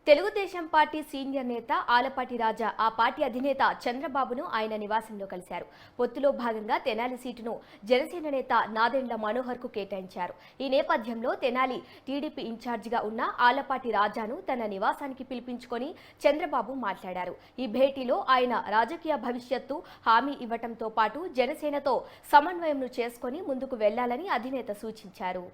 Telugu Desam party senior నేత ఆలపాటి రాజా ఆ party అధినేత చంద్రబాబును ఆయన నివాసంలో కలిశారు. పొత్తులో భాగంగా తెనాలి సీటును జనసేన నేత నాదెండ్ల మనోహర్ కు కేటాయించారు. ఈ నేపథ్యంలో తెనాలి టీడీపీ ఇన్ఛార్జిగా ఉన్న ఆలపాటి రాజాను తన నివాసానికి పిలిపించుకొని చంద్రబాబు మాట్లాడారు. ఈ భేటీలో ఆయన రాజకీయ భవిష్యత్తు హామీ ఇవ్వటంతో పాటు జనసేనతో సమన్వయం చేసుకొని ముందుకు వెళ్లాలని అధినేత సూచించారు.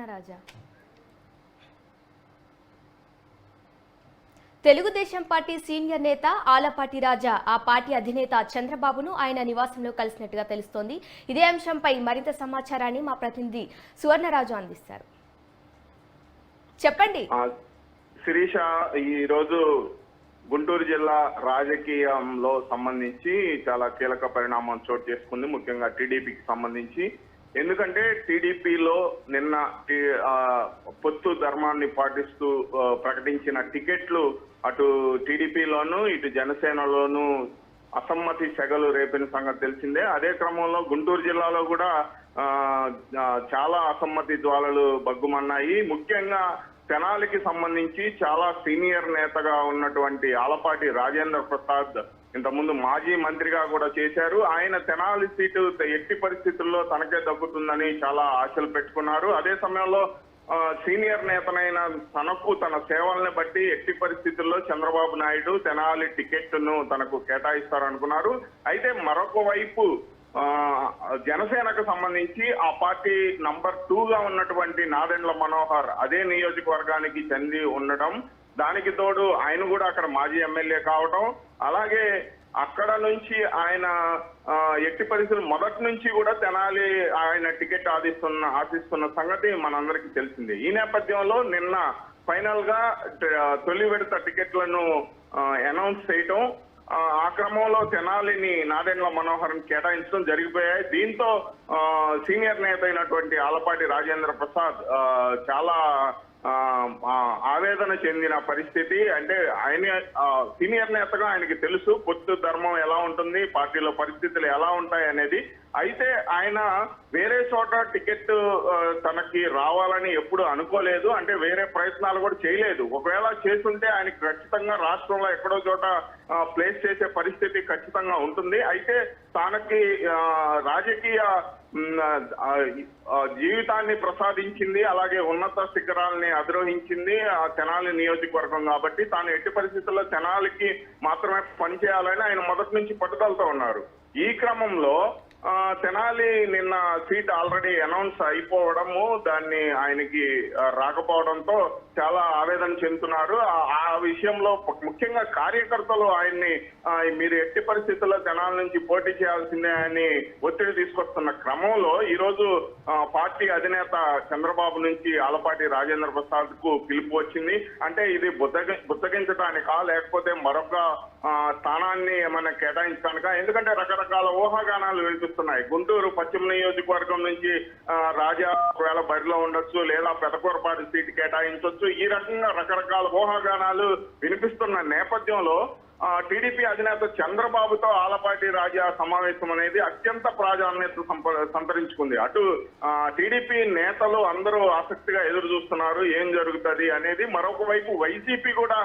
రాజా తెలుగుదేశం పార్టీ సీనియర్ నేత ఆలపాటి రాజా ఆ పార్టీ అధినేత చంద్రబాబును ఆయన నివాసంలో కలిసినట్టుగా తెలుస్తోంది. ఇదే అంశంపై మరింత సమాచారాన్ని మా ప్రతినిధి సువర్ణరాజు అందిస్తారు. చెప్పండి శిరీష. ఈ రోజు గుంటూరు జిల్లా రాజకీయంలో సంబంధించి చాలా కీలక పరిణామం చోటు చేసుకుంది, ముఖ్యంగా టీడీపీకి సంబంధించి. ఎందుకంటే టీడీపీలో నిన్న పొత్తు ధర్మాన్ని పాటిస్తూ ప్రకటించిన టికెట్లు అటు టీడీపీలోనూ ఇటు జనసేనలోనూ అసమ్మతి సెగలు రేపిన సంగతి తెలిసిందే. అదే క్రమంలో గుంటూరు జిల్లాలో కూడా చాలా అసమ్మతి జ్వాలలు బగ్గుమన్నాయి. ముఖ్యంగా తెనాలికి సంబంధించి చాలా సీనియర్ నేతగా ఉన్నటువంటి ఆలపాటి రాజేంద్ర ప్రసాద్ ఇంతకుముందు మాజీ మంత్రిగా కూడా చేశారు. ఆయన తెనాలి సీటు ఎట్టి పరిస్థితుల్లో తనకే దక్కుతుందని చాలా ఆశలు పెట్టుకున్నారు. అదే సమయంలో సీనియర్ నేతనైన తనకు తన సేవల్ని బట్టి ఎట్టి పరిస్థితుల్లో చంద్రబాబు నాయుడు తెనాలి టికెట్ను తనకు కేటాయిస్తారనుకున్నారు. అయితే మరొక వైపు జనసేనకు సంబంధించి ఆ పార్టీ నంబర్ 2గా ఉన్నటువంటి నాదెండ్ల మనోహర్ అదే నియోజకవర్గానికి చెంది ఉండడం, దానికి తోడు ఆయన కూడా అక్కడ మాజీ ఎమ్మెల్యే కావడం, అలాగే అక్కడ నుంచి ఆయన ఎట్టి పరిస్థితులు మొదటి నుంచి కూడా తెనాలి ఆయన టికెట్ ఆశిస్తున్న సంగతి మనందరికీ తెలిసిందే. ఈ నేపథ్యంలో నిన్న ఫైనల్ గా తొలి విడత టికెట్లను అనౌన్స్ చేయటం, ఆ క్రమంలో తెనాలిని నాదెండ్ల మనోహర్ని కేటాయించడం జరిగిపోయాయి. దీంతో సీనియర్ నేత అయినటువంటి ఆలపాటి రాజేంద్ర ప్రసాద్ చాలా ఆవేదన చెందిన పరిస్థితి. అంటే ఆయన సీనియర్ నేతగా ఆయనకి తెలుసు పొత్తు ధర్మం ఎలా ఉంటుంది, పార్టీలో పరిస్థితులు ఎలా ఉంటాయి అనేది. అయితే ఆయన వేరే చోట టికెట్ తనకి రావాలని ఎప్పుడు అనుకోలేదు, అంటే వేరే ప్రయత్నాలు కూడా చేయలేదు. ఒకవేళ చేస్తుంటే ఆయనకి ఖచ్చితంగా రాష్ట్రంలో ఎక్కడో చోట ప్లేస్ చేసే పరిస్థితి ఖచ్చితంగా ఉంటుంది. అయితే తనకి రాజకీయ జీవితాన్ని ప్రసాదించింది, అలాగే ఉన్నత శిఖరాల్ని అధిరోహించింది ఆ తెనాలి నియోజకవర్గం కాబట్టి తాను ఎట్టి పరిస్థితుల్లో తెనాలికి మాత్రమే పనిచేయాలని ఆయన మొదటి నుంచి పట్టుదలతో ఉన్నారు. ఈ క్రమంలో తెనాలి నిన్న సీట్ ఆల్రెడీ అనౌన్స్ అయిపోవడము, దాన్ని ఆయనకి రాకపోవడంతో చాలా ఆవేదన చెందుతున్నారు. ఆ విషయంలో ముఖ్యంగా కార్యకర్తలు ఆయన్ని మీరు ఎట్టి పరిస్థితుల్లో తెనాలి నుంచి పోటీ చేయాల్సిందే అని ఒత్తిడి తీసుకొస్తున్న క్రమంలో ఈరోజు పార్టీ అధినేత చంద్రబాబు నుంచి ఆలపాటి రాజేంద్ర ప్రసాద్ కు పిలుపు వచ్చింది. అంటే ఇది బుద్ధగించడానికా లేకపోతే మరొక స్థానాన్ని ఏమైనా కేటాయించడానికా? ఎందుకంటే రకరకాల ఊహాగానాలు వినిపిస్తున్నాయి. గుంటూరు పశ్చిమ నియోజకవర్గం నుంచి రాజా ఒకవేళ బరిలో ఉండొచ్చు, లేదా పెదకూరపాటి సీటు కేటాయించవచ్చు. ఈ రకంగా రకరకాల ఊహాగానాలు వినిపిస్తున్న నేపథ్యంలో టీడీపీ అధినేత చంద్రబాబుతో ఆలపాటి రాజా సమావేశం అనేది అత్యంత ప్రాధాన్యత సంతరించుకుంది. అటు టీడీపీ నేతలు అందరూ ఆసక్తిగా ఎదురు చూస్తున్నారు ఏం జరుగుతుంది అనేది. మరొక వైపు వైసీపీ కూడా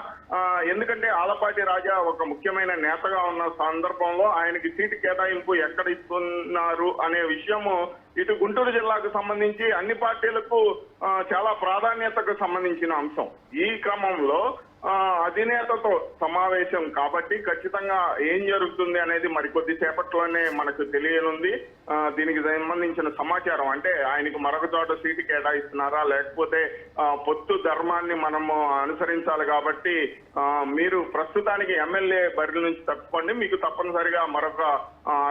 ఎందుకంటే ఆలపాటి రాజా ఒక ముఖ్యమైన నేతగా ఉన్న సందర్భంలో ఆయనకి సీటు కేటాయింపు ఎక్కడ ఇస్తున్నారు అనే విషయము ఇటు గుంటూరు జిల్లాకు సంబంధించి అన్ని పార్టీలకు చాలా ప్రాధాన్యతకు సంబంధించిన అంశం. ఈ క్రమంలో అధినేతతో సమావేశం కాబట్టి ఖచ్చితంగా ఏం జరుగుతుంది అనేది మరికొద్ది సేపట్లోనే మనకు తెలియనుంది. దీనికి సంబంధించిన సమాచారం అంటే ఆయనకు మరొక చోట సీటు కేటాయిస్తున్నారా లేకపోతే పొత్తు ధర్మాన్ని మనము అనుసరించాలి కాబట్టి మీరు ప్రస్తుతానికి ఎమ్మెల్యే బరి నుంచి తప్పుకోండి, మీకు తప్పనిసరిగా మరొక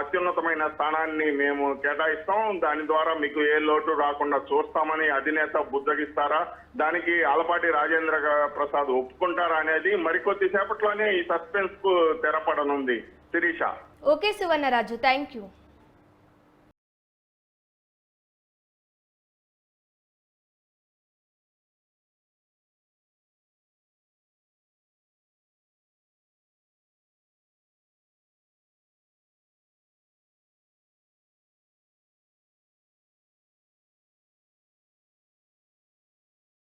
అత్యున్నతమైన స్థానాన్ని మేము కేటాయిస్తాం, దాని ద్వారా మీకు ఏ లోటు రాకుండా చూస్తామని అధినేత బుద్ధగిస్తారా, దానికి ఆలపాటి రాజేంద్ర ప్రసాద్ ఒప్పుకుంటారా అనేది మరికొద్ది సేపట్లోనే ఈ సస్పెన్స్ కు తెరపడనుంది. Shirisha. Okay Suvarnaraju, thank you.